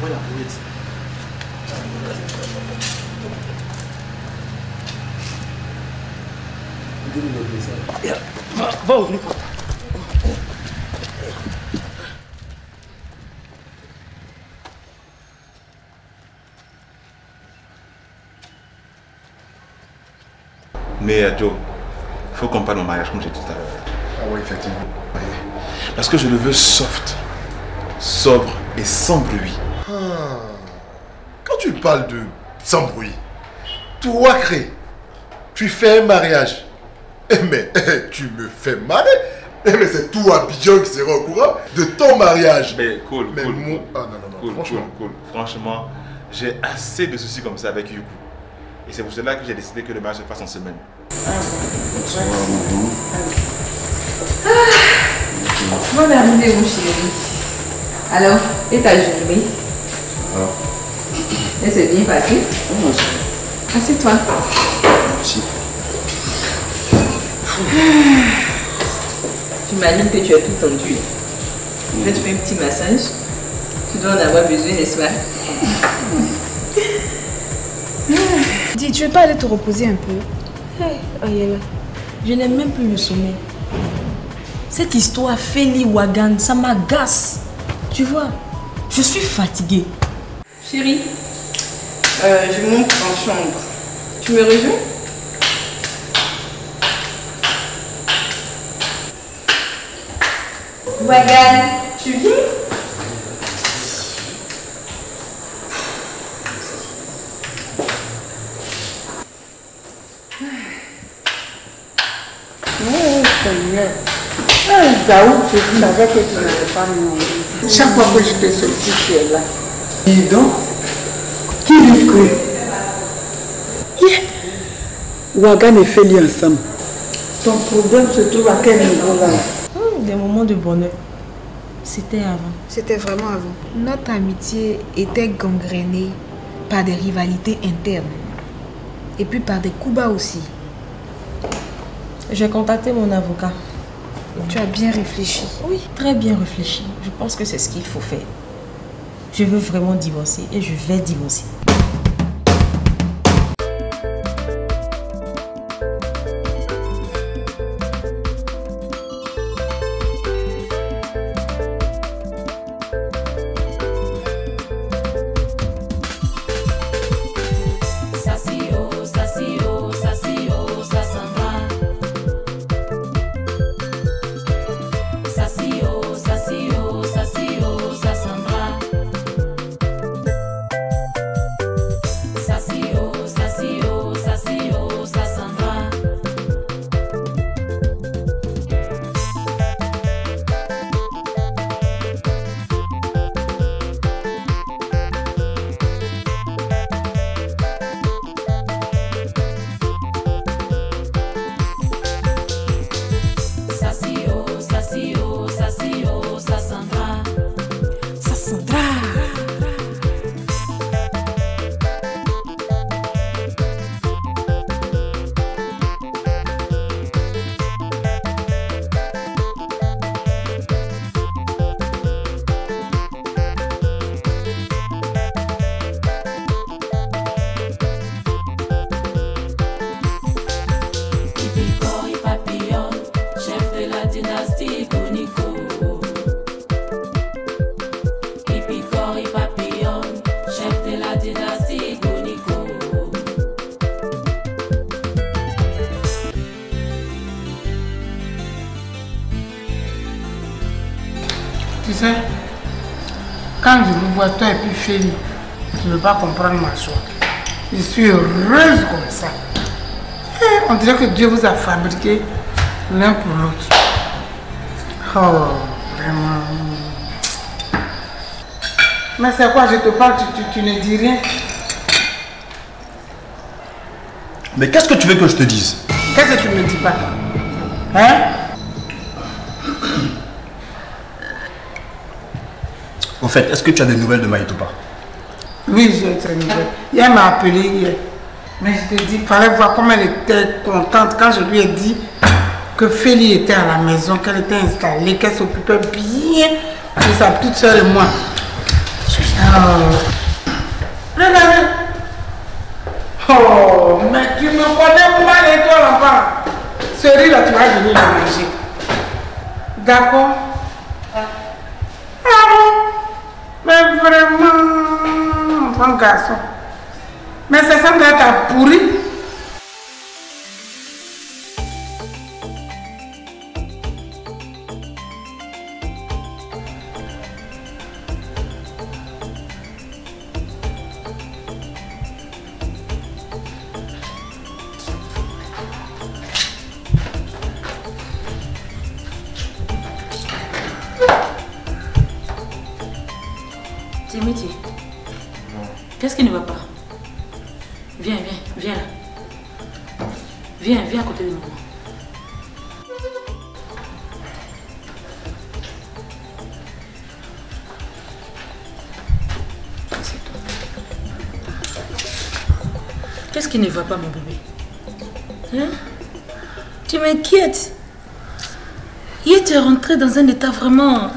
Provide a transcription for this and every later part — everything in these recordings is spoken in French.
vois la brouette. Va ouvrir. Mais Joe, il faut qu'on parle au mariage comme j'ai dit tout à l'heure. Ah oui, effectivement. Oui. Parce que je le veux soft, sobre et sans bruit. Ah. Quand tu parles de sans bruit, toi, Cré, tu fais un mariage. Mais tu me fais marrer. Mais c'est tout Abidjan qui sera au courant de ton mariage. Mais cool, mais cool. Moi... Ah non, cool, franchement. Cool. Franchement, j'ai assez de soucis comme ça avec Yuku. Et c'est pour cela que j'ai décidé que le mariage se fasse en semaine. Bonne arrivée, mon chéri. Alors, et ta journée? Alors, elle s'est bien passée? Assieds-toi. Merci. J'imagine que tu es tout tendu. Je vais te faire un petit massage. Tu dois en avoir besoin, n'est-ce pas? Dis, tu veux pas aller te reposer un peu? Hey, Ayala, je n'ai même plus le sommeil. Cette histoire Feli Wagan, ça m'agace. Tu vois, je suis fatiguée. Chérie, je monte en chambre. Tu me rejoins? Wagan, tu viens? Zaou, je savais que tu n'avais pas mon. Chaque fois que je te sollicite, tu es là. Et donc, qui lui cru? Wagan et Feli ensemble. Ton problème se trouve à quel niveau là? Des moments de bonheur. C'était avant. C'était vraiment avant. Notre amitié était gangrénée par des rivalités internes. Et puis par des coups bas aussi. J'ai contacté mon avocat. Tu as bien réfléchi? Oui, très bien réfléchi. Je pense que c'est ce qu'il faut faire. Je veux vraiment divorcer et je vais divorcer. Tu sais, quand je vous vois toi et puis Feli, je ne veux pas comprendre ma joie. Je suis heureuse comme ça. Et on dirait que Dieu vous a fabriqué l'un pour l'autre. Oh, vraiment. Mais c'est quoi, je te parle, tu ne dis rien. Mais qu'est-ce que tu veux que je te dise? Qu'est-ce que tu ne me dis pas? Hein? Au fait, est-ce que tu as des nouvelles de Maït ou pas? Oui, j'ai des nouvelles. Elle m'a appelé hier. Mais je te dis, il fallait voir comment elle était contente quand je lui ai dit que Feli était à la maison, qu'elle était installée, qu'elle s'occupait bien de sa petite soeur et moi. Regardez. Oh, mais tu me connais mal et toi l'enfant. Ce riz là, tu vas venir le manger. D'accord? Ah bon? Mais vraiment, enfant garçon. Mais c'est ça que t'as pourri. Timothy, qu'est-ce qui ne va pas? Viens, viens là. Viens à côté de moi. Qu'est-ce qui ne va pas, mon bébé? Hein? Tu m'inquiètes. Hier, tu es rentré dans un état vraiment...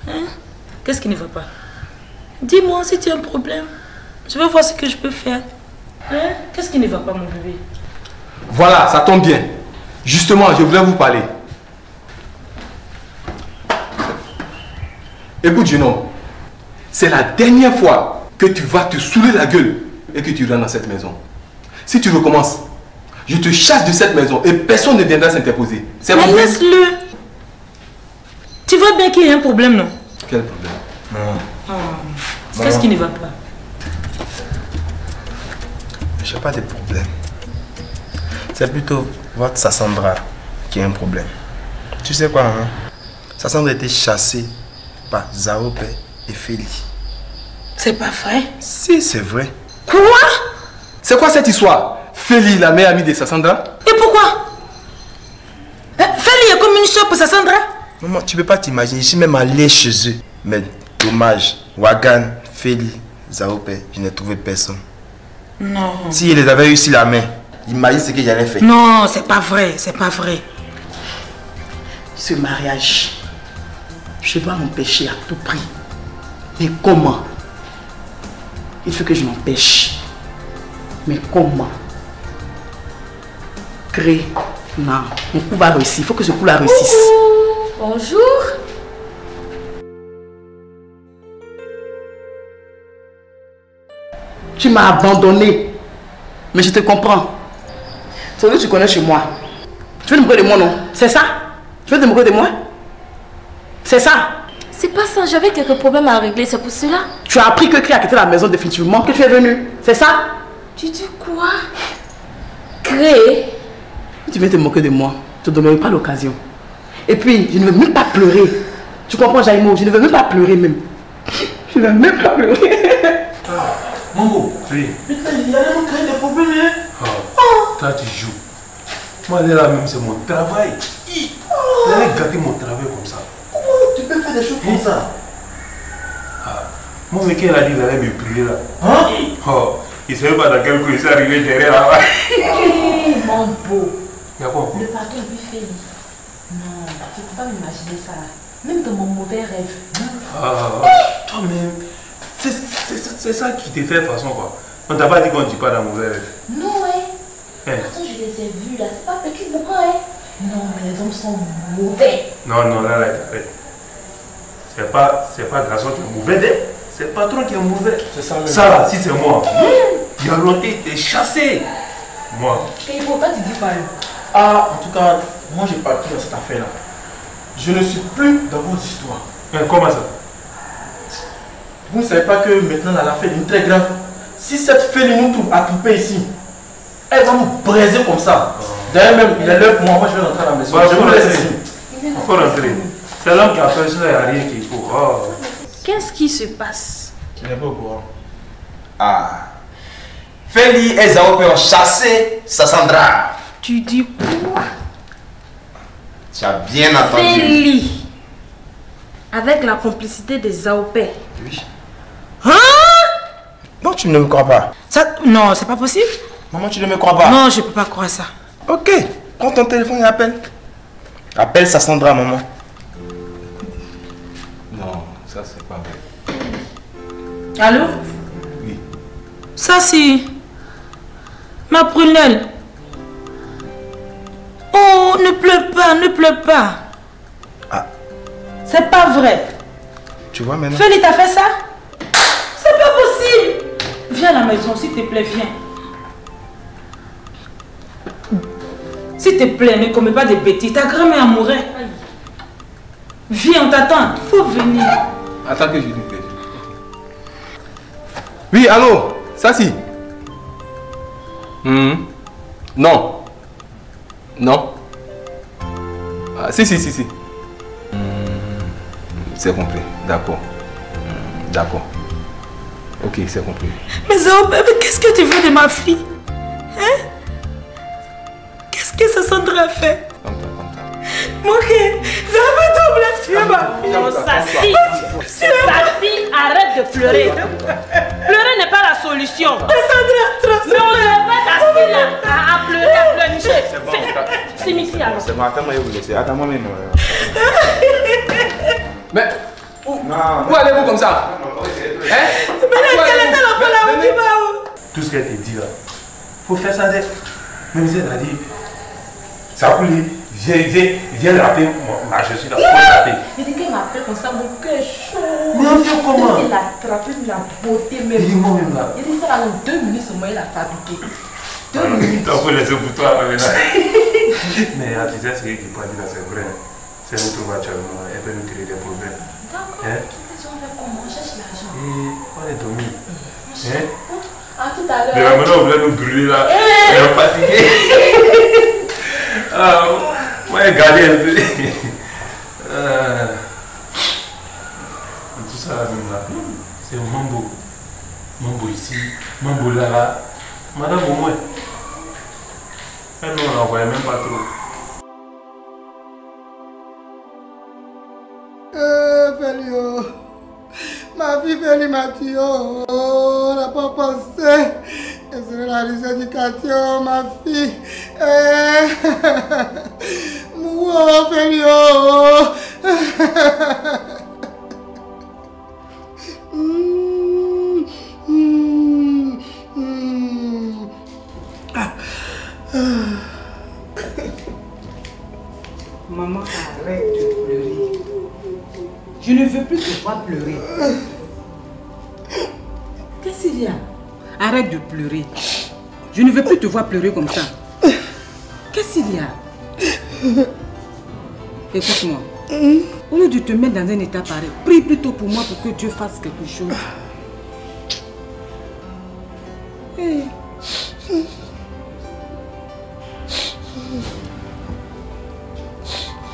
Hein? Qu'est-ce qui ne va pas? Dis-moi si tu as un problème. Je veux voir ce que je peux faire. Hein? Qu'est-ce qui ne va pas, mon bébé? Voilà, ça tombe bien. Justement, je voulais vous parler. Écoute, jeune homme, c'est la dernière fois que tu vas te saouler la gueule et que tu rentres dans cette maison. Si tu recommences, je te chasse de cette maison et personne ne viendra s'interposer. C'est Mais mon problème. laisse-le. Tu vois bien qu'il y a un problème, non? Quel problème? Oh. Qu'est-ce qui ne va pas? Je n'ai pas de problème. C'est plutôt votre Sassandra qui a un problème. Tu sais quoi, hein? Sassandra a été chassée par Zaope et Feli. C'est pas vrai? Si, c'est vrai. Quoi? C'est quoi cette histoire? Feli, la meilleure amie de Sassandra? Et pourquoi? Feli est comme une soeur pour Sassandra? Maman, tu peux pas t'imaginer. Je suis même allé chez eux. Mais dommage. Wagan, Feli, Zaope, je n'ai trouvé personne. Non. Si il les avait eu sur la main, imagine ce que j'allais faire. Non, c'est pas vrai, c'est pas vrai. Ce mariage, je dois m'empêcher à tout prix. Mais comment? Il faut que je m'empêche. Mais comment? Créer. Non, mon coup va réussir. Il faut que ce coup la réussisse. Bonjour. Tu m'as abandonné. Mais je te comprends. C'est ce que tu connais chez moi. Tu veux te moquer de moi, non? C'est ça? Tu veux te moquer de moi? C'est ça? C'est pas ça, j'avais quelques problèmes à régler, c'est pour cela. Tu as appris que Cré a quitté la maison définitivement, que tu es venu. C'est ça? Tu dis quoi? Cré? Tu viens te moquer de moi. Je ne te donnerai pas l'occasion. Et puis, je ne veux même pas pleurer. Tu comprends, Jaimo? Je ne veux même pas pleurer même. Je ne veux même pas pleurer. Mongo, oui. Putain, il y a même créé des problèmes, hein? Toi, tu joues. Moi, là, même, c'est mon travail. J'allais gâter mon travail comme ça. Comment tu peux faire des choses comme ça? Mon mec, il a dit qu'il allait me prier là. Hein? Oh, il ne savait pas dans quel coup il s'est arrivé derrière là-bas. Mon beau. D'accord. Le pardon est plus Feli. Non, tu ne peux pas m'imaginer ça. Même dans mon mauvais rêve. Toi-même, c'est ça qui te fait façon quoi. On t'a pas dit qu'on ne dit pas dans mauvais rêve. Non, ouais. Attends, je les ai vus là. C'est pas petit beaucoup, hein? Non, mais les hommes sont mauvais. Non, là, arrête. C'est pas garçon qui est mauvais, c'est le patron qui est mauvais. C'est ça, même. Ça là, si c'est moi, il y a longtemps été chassé. Moi. Et pourquoi tu dis pas? Ah, en tout cas, moi j'ai pas pris dans cette affaire-là. Je ne suis plus dans vos histoires. Comment ça? Vous ne savez pas que maintenant l'affaire est très grave. Si cette fille nous trouve attroupés ici, elle va nous braiser comme ça. D'ailleurs même, il est l'heure pour moi, je vais rentrer à la maison. Ouais, je vous laisse ici. Il faut rentrer. C'est l'homme qui a fait ça, il n'y a rien qui faut. Oh. Qu'est-ce qui se passe? Tu n'es pas au courant. Ah. Feli et Zaope ont chassé Sassandra. Tu dis quoi? Tu as bien entendu. Feli. Avec la complicité des Zaope. Oui. Hein? Non, tu ne me crois pas. Ça, non, c'est pas possible. Maman, tu ne me crois pas. Non, je peux pas croire ça. Ok, prends ton téléphone et appelle. Appelle Sassandra, maman. Non, ça c'est pas vrai. Allô? Oui. Ça c'est ma prunelle. Oh, ne pleure pas, ne pleure pas. Ah. C'est pas vrai. Tu vois maintenant? Félix t'a fait ça? C'est pas possible. Viens à la maison, s'il te plaît, viens. S'il te plaît, ne commets pas de bêtises. Ta grand-mère mourrait. Viens, on t'attend. Il faut venir. Attends que je lui plaise. Oui, allô? Ça si? Non. Non. Ah, si. C'est compris. D'accord. D'accord. Ok, c'est compris. Mais Zao, mais qu'est-ce que tu veux de ma fille? Hein? Qu'est-ce que Sandra a fait? Mon cœur, Zao, mais double, tu es ma fille. Oh, Safi, arrête de pleurer. Pleurer n'est pas la solution. Sandra, trop. Mais on ne va pas t'assis là à pleurer, à pleurnicher. C'est bon. C'est Missy alors. C'est bon, attends-moi, je vais vous laisser. Attends-moi maintenant. Mais où allez-vous comme ça? Tout ce qu'elle te dit là, faut faire ça d'être. Même si elle a dit, ça coule, viens rapper, moi je suis là, faut rapper. Il dit qu'elle m'appelle comme ça, mon cœur chaud. Mais on fait comment? Il a attrapé de la beauté même. Il dit moi-même là. Il dit ça là, en 2 minutes seulement, il a fabriqué. 2 minutes. Il faut laisser pour toi maintenant. Mais tu sais ce qu'il peut dire là, c'est vrai. C'est notre voiture, elle peut nous créer des problèmes. D'accord. Hein? Comment on cherche l'argent? Et on est dormi. Hein? À tout à l'heure. Mais maintenant on voulait nous brûler là. Elle est fatiguée. Ah, moi j'ai gardé un peu. Tout ça même là, c'est un mambo. Mambo ici, mambo là. Madame au moins. Elle nous n'en voyait même pas trop. Félio, ma fille Félio m'a dit, oh, on n'a pas pensé que ce serait la rééducation, ma fille. Moi, Félio. Maman, arrête de pleurer. Je ne veux plus te voir pleurer. Qu'est-ce qu'il y a? Arrête de pleurer. Je ne veux plus te voir pleurer comme ça. Qu'est-ce qu'il y a? Écoute-moi. Au lieu de te mettre dans un état pareil, prie plutôt pour moi pour que Dieu fasse quelque chose. Hey.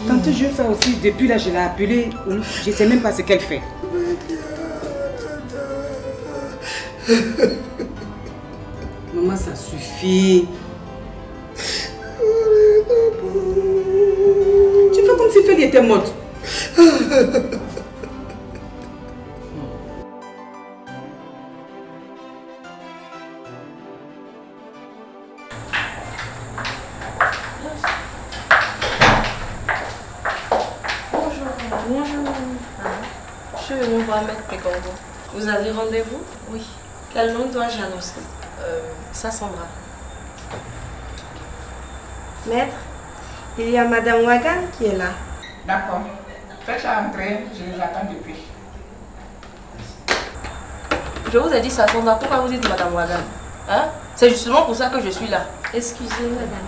Tante, je fais aussi, depuis là je l'ai appelée, je ne sais même pas ce qu'elle fait. Maman, ça suffit. Tu fais comme si Félix était morte. Vous avez rendez-vous? Oui. Quel nom dois-je annoncer? Sandra. Maître, il y a Madame Wagan qui est là. D'accord. Faites-la entrer, je les attends depuis. Je vous ai dit Sandra, pourquoi vous dites Madame Wagan? Hein? C'est justement pour ça que je suis là. Excusez, madame.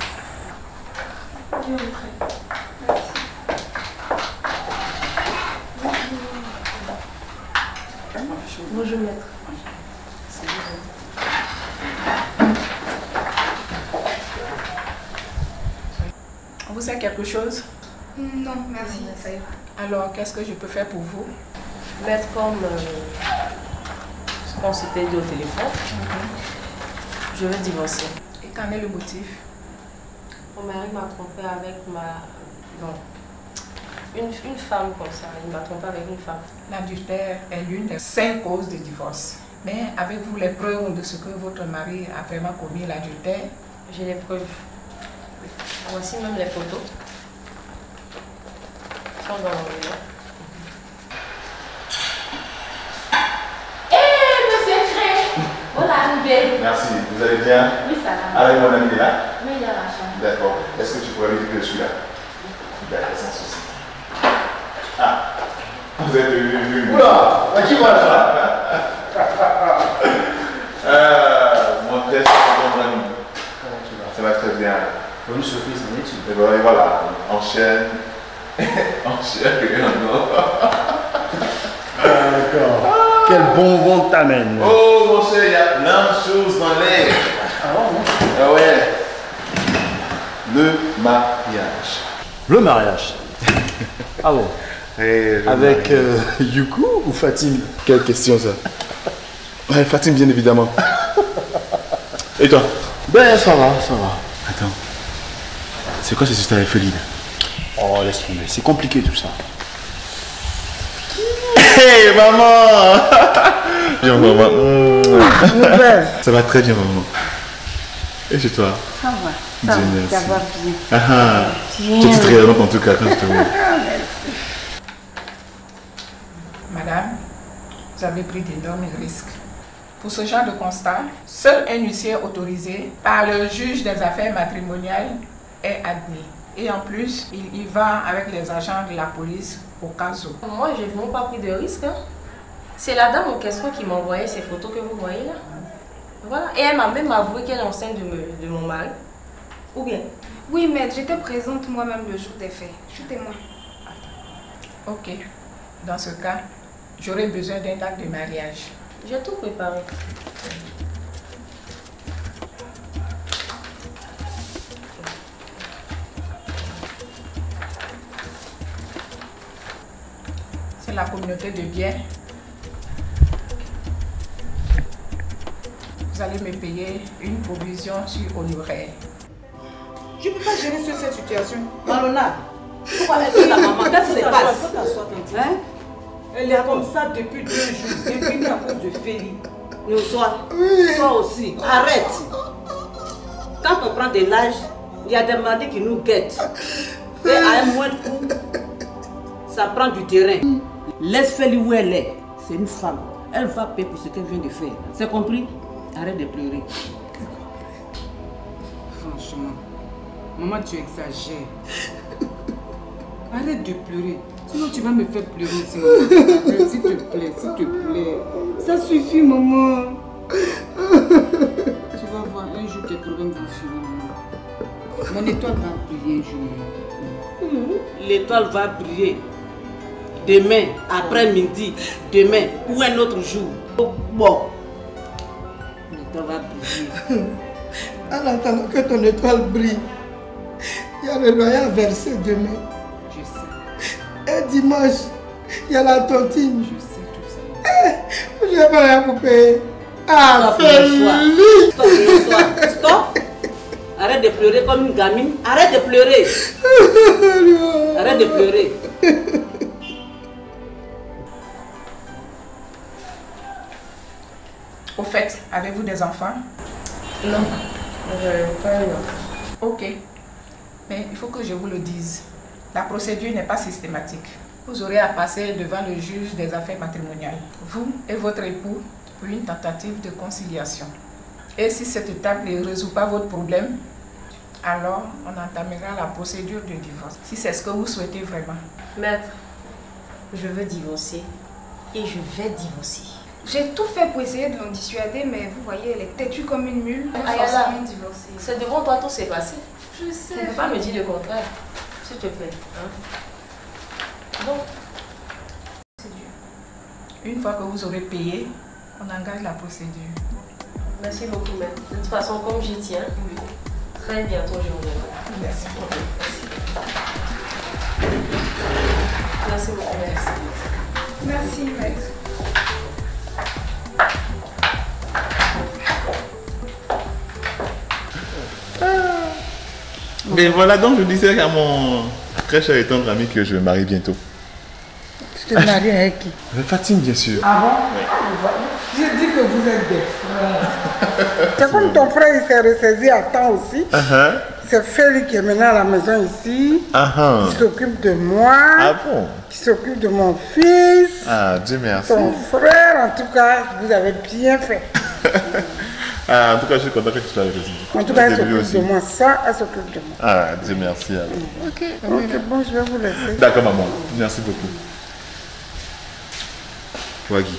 Bonjour, maître. Vous savez quelque chose? Non, merci, ça ira. Alors, qu'est-ce que je peux faire pour vous? Maître, comme ce qu'on s'était dit au téléphone, je vais divorcer. Et qu'en est le motif? Mon mari m'a trompé avec une femme comme ça. Il m'a trompé avec une femme. L'adultère est l'une des 5 causes de divorce. Mais avez-vous les preuves de ce que votre mari a vraiment commis l'adultère? J'ai les preuves. Voici même les photos. Ils sont dans l'enveloppe. bébé. Merci. Vous allez bien? Oui, ça va. Avec mon ami là? Oui, il y a la chambre. D'accord. Est-ce que tu pourrais lui dire que je suis là? D'accord, sans souci. Ah, vous êtes venu. Oula, à qui va ça? Mon très cher ami. Ça va très bien. Bonne surprise, on est dessus. Et voilà, enchaîne. Enchaîne. D'accord. Quel bon vent t'amène. Oh mon cher, il y a plein de choses dans l'air. Ah ouais. Le mariage. Le mariage. Ah bon. Avec Youkou ou Fatim? Quelle question ça? Ouais, Fatim bien évidemment. Et toi? Ben ça va, ça va. Attends. C'est quoi cette histoire avec Feli? Oh laisse tomber, c'est compliqué tout ça. Hey maman. Bien maman. Ça va très bien maman. Et chez toi? Ça va. Ça Dieu va, merci. ça va bien. Ah, Bien. tu es très rayonnante en tout cas quand je te vois. Madame, vous avez pris d'énormes risques. Pour ce genre de constat, seul un huissier autorisé par le juge des affaires matrimoniales est admis. Et en plus, il y va avec les agents de la police au cas où. Moi, je n'ai vraiment pas pris de risque. Hein. C'est la dame en question qui m'a envoyé ces photos que vous voyez là. Voilà. Et elle m'a même avoué qu'elle est enceinte de mon mari. Ou bien? Oui, maître, j'étais présente moi-même le jour des faits. Je suis témoin. Ok. Dans ce cas, j'aurai besoin d'un acte de mariage. J'ai tout préparé. C'est la communauté de biens. Vous allez me payer une provision sur honoraire. Je ne peux pas gérer cette situation. Malona, pourquoi elle fait ta maman? Qu'est-ce qui se passe? Hein? Elle est comme ça depuis 2 jours, depuis à cause de Feli. Mais toi aussi, arrête. Quand on prend de l'âge, il y a des maladies qui nous guettent. Et à un moindre coup, ça prend du terrain. Laisse Feli où elle est. C'est une femme. Elle va payer pour ce qu'elle vient de faire. C'est compris? Arrête de pleurer. Franchement, maman, tu exagères. Arrête de pleurer. Sinon, tu vas me faire pleurer. Arrête, s'il te plaît, s'il te plaît. Ça suffit, maman. Tu vas voir, un jour tes problèmes vont finir, maman. Mon étoile va briller un jour, maman. L'étoile va briller. Demain, après-midi, demain ou un autre jour. Bon. L'étoile va briller. En attendant que ton étoile brille, il y a le loyer à verser demain. Je sais. Et dimanche, il y a la tontine. Je sais tout ça. Je n'ai pas rien pour payer. Ah, Feli! Stop! Arrête de pleurer comme une gamine. Arrête de pleurer. Arrête de pleurer. Au fait, avez-vous des enfants? Non, je n'ai pas un enfant. Ok. Mais il faut que je vous le dise. La procédure n'est pas systématique. Vous aurez à passer devant le juge des affaires matrimoniales, vous et votre époux, pour une tentative de conciliation. Et si cette étape ne résout pas votre problème, alors on entamera la procédure de divorce, si c'est ce que vous souhaitez vraiment. Maître, je veux divorcer et je vais divorcer. J'ai tout fait pour essayer de l'en dissuader, mais vous voyez, elle est têtue comme une mule. Elle va Ayala, forcément divorcer. c'est devant toi tout s'est passé. Je sais. Tu ne peux pas me dire le contraire, s'il te plaît. Hein? Bon. Une fois que vous aurez payé, on engage la procédure. Merci beaucoup, maître. De toute façon, comme j'y tiens, très bientôt je reviendrai. Merci. Merci beaucoup, merci. Merci, maître. Mais voilà, donc je disais à mon très cher et tendre ami que je me marie bientôt. Tu te maries avec qui? Avec Fatim, bien sûr. Ah bon? J'ai dit que vous êtes des frères. C'est comme ton frère, il s'est ressaisi à temps aussi. C'est Feli qui est maintenant à la maison ici. Qui s'occupe de moi. Ah bon? Qui s'occupe de mon fils. Ah, Dieu merci. Ton frère, en tout cas, vous avez bien fait. Ah, en tout cas, je suis content que tu sois avec aussi. En tout cas, elle s'occupe de moi. Ça, elle s'occupe de moi. Ah, Dieu merci. Alors. Ok, bon, je vais vous laisser. D'accord, maman. Merci beaucoup. Wagi.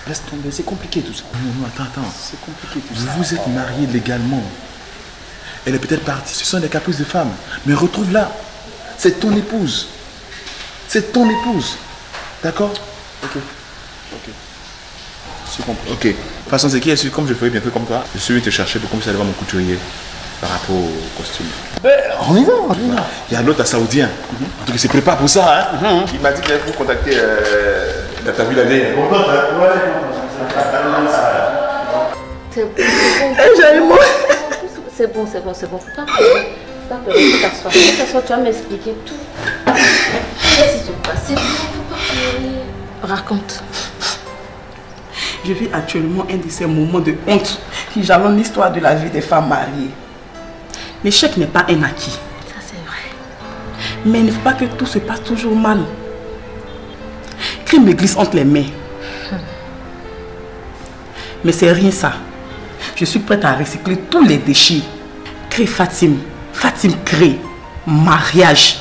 Laisse tomber, c'est compliqué tout ça. Non, attends. C'est compliqué tout ça. Vous vous êtes mariés légalement. Elle est peut-être partie, ce sont des caprices de femme. Mais retrouve-la. C'est ton épouse. C'est ton épouse. D'accord? Ok. C'est compris. Ok. De toute façon, c'est qui est sûr, comme je ferai bientôt comme toi, je suis venu te chercher pour qu'on puisse aller voir mon couturier par rapport au costume. Ben, on y va. Il y a l'autre saoudien. En tout cas, il se prépare pour ça. Hein? Il m'a dit qu'il allait vous contacter. T'as vu la veille? C'est bon. Faut pas pleurer. Faut t'asseoir. Tu vas m'expliquer tout. Qu'est-ce qui se passe? C'est bon, faut pas pleurer. Raconte. Je vis actuellement un de ces moments de honte qui jalonnent l'histoire de la vie des femmes mariées. L'échec n'est pas un acquis. Ça, c'est vrai. Mais il ne faut pas que tout se passe toujours mal. Crime me glisse entre les mains. Mais c'est rien ça. Je suis prête à recycler tous les déchets. Crée Fatim. Fatim crée. Mariage.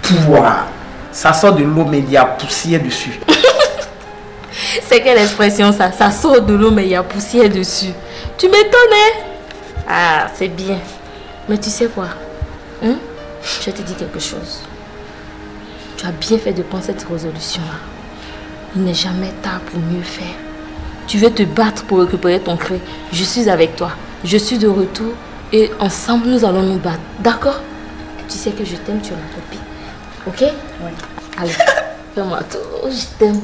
Pouvoir. Ça sort de l'eau mais il y a poussière dessus. C'est quelle expression ça? Ça sort de l'eau mais il y a poussière dessus. Tu m'étonnes, hein? Ah, c'est bien. Mais tu sais quoi? Hein? Je te dis quelque chose. Tu as bien fait de prendre cette résolution-là. Il n'est jamais tard pour mieux faire. Tu veux te battre pour récupérer ton cré. Je suis avec toi. Je suis de retour et ensemble nous allons nous battre. D'accord? Tu sais que je t'aime, tu es ma copine. Ok? Oui. Allez, fais-moi tout. Je t'aime.